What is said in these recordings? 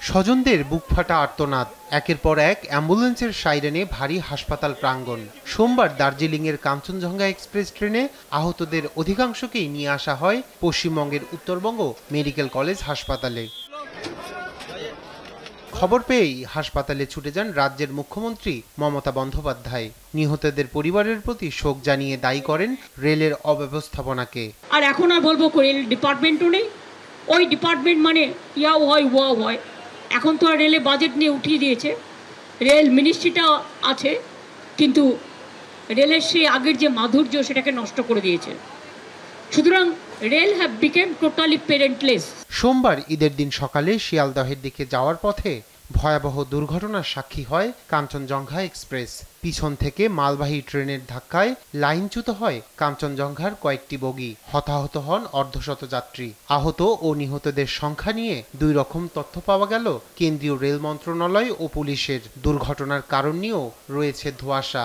স্বজনদের বুকফাটা আর্তনাদ, একের পর এক অ্যাম্বুলেন্সের সাইরেনে ভারী হাসপাতাল প্রাঙ্গণ। সোমবার দার্জিলিংয়ের কাঞ্চনজঙ্ঘা এক্সপ্রেস ট্রেনে আহতদের অধিকাংশকেই নিয়ে আসা হয় পশ্চিমবঙ্গের উত্তরবঙ্গ মেডিকেল কলেজ হাসপাতালে। খবর পেয়েই হাসপাতালে ছুটে যান রাজ্যের মুখ্যমন্ত্রী মমতা বন্দ্যোপাধ্যায়। নিহতদের পরিবারের প্রতি শোক জানিয়ে দায়ী করেন রেলের অব্যবস্থাপনাকে। আর এখন আর বলবো রেল ডিপার্টমেন্টও নেই, ওই ডিপার্টমেন্ট মানে ইয়াও হয় ওয়াও হয়। এখন তো আর রেলে বাজেট নিয়ে উঠিয়ে দিয়েছে, রেল মিনিস্ট্রিটা আছে, কিন্তু রেলের সেই আগের যে মাধুর্য সেটাকে নষ্ট করে দিয়েছে। সুতরাং রেল হ্যাভ বিকেম টোটালি পেরেন্টলেস। সোমবার ঈদের দিন সকালে শিয়ালদহের দিকে যাওয়ার পথে ভয়াবহ দুর্ঘটনার সাক্ষী হয় কাঞ্চনজঙ্ঘা এক্সপ্রেস। পিছন থেকে মালবাহী ট্রেনের ধাক্কায় লাইনচ্যুত হয় কাঞ্চনজঙ্ঘার কয়েকটি বগি। হতাহত হন অর্ধশত যাত্রী। আহত ও নিহতদের সংখ্যা নিয়ে দুই রকম তথ্য পাওয়া গেল কেন্দ্রীয় রেল মন্ত্রণালয় ও পুলিশের। দুর্ঘটনার কারণ নিয়েও রয়েছে ধোঁয়াশা।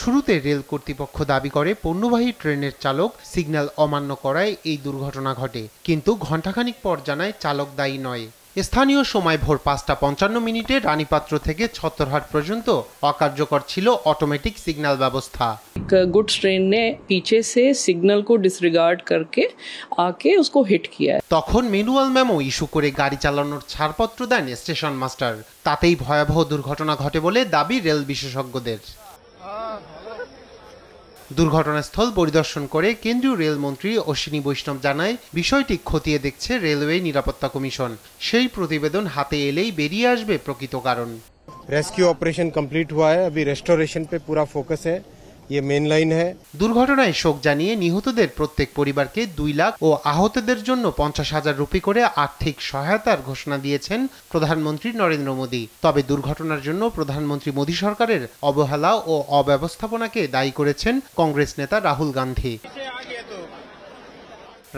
শুরুতে রেল কর্তৃপক্ষ দাবি করে পণ্যবাহী ট্রেনের চালক সিগন্যাল অমান্য করায় এই দুর্ঘটনা ঘটে, কিন্তু ঘণ্টাখানিক পর জানায় চালক দায়ী নয়। স্থানীয় সময় ভোর 5:55 রানীপাত্র থেকে ছত্তরহাট পর্যন্ত অকার্যকর ছিল অটোমেটিক সিগন্যাল ব্যবস্থা। गुड्स ट्रेन ने पीछे से सिग्नल को डिसरिगार्ड करके आके उसको हिट किया है। তখন ম্যানুয়াল মেমো ইস্যু করে গাড়ি চালানোর ছাড়পত্র দেন স্টেশন মাস্টার। তাতেই ভয়াবহ দুর্ঘটনা ঘটে বলে দাবি রেল বিশেষজ্ঞদের। দুর্ঘটনাস্থল পরিদর্শন করে কেন্দ্রীয় রেলমন্ত্রী অশ্বিনী বৈষ্ণব জানায়, বিষয়টি খতিয়ে দেখছে রেলওয়ে নিরাপত্তা কমিশন। সেই প্রতিবেদন হাতে এলেই বেরিয়ে আসবে প্রকৃত কারণ। रेस्क्यू ऑपरेशन कंप्लीट हुआ है, अभी रेस्टोरेशन पे पूरा फोकस है, ये मेन लाइन है। দুর্ঘটনায় শোক জানিয়ে নিহতদের প্রত্যেক পরিবারকে 2 লাখ ও আহতদের জন্য 50,000 রুপি করে আর্থিক সহায়তার ঘোষণা দিয়েছেন প্রধানমন্ত্রী নরেন্দ্র মোদী। তবে দুর্ঘটনার জন্য প্রধানমন্ত্রী মোদী সরকারের অবহেলা ও অব্যবস্থাপনাকে দায়ী করেছেন কংগ্রেস নেতা রাহুল গান্ধী।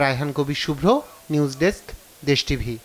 রায়হান কবির শুভ্র, নিউজ ডেস্ক, দেশ টিভি।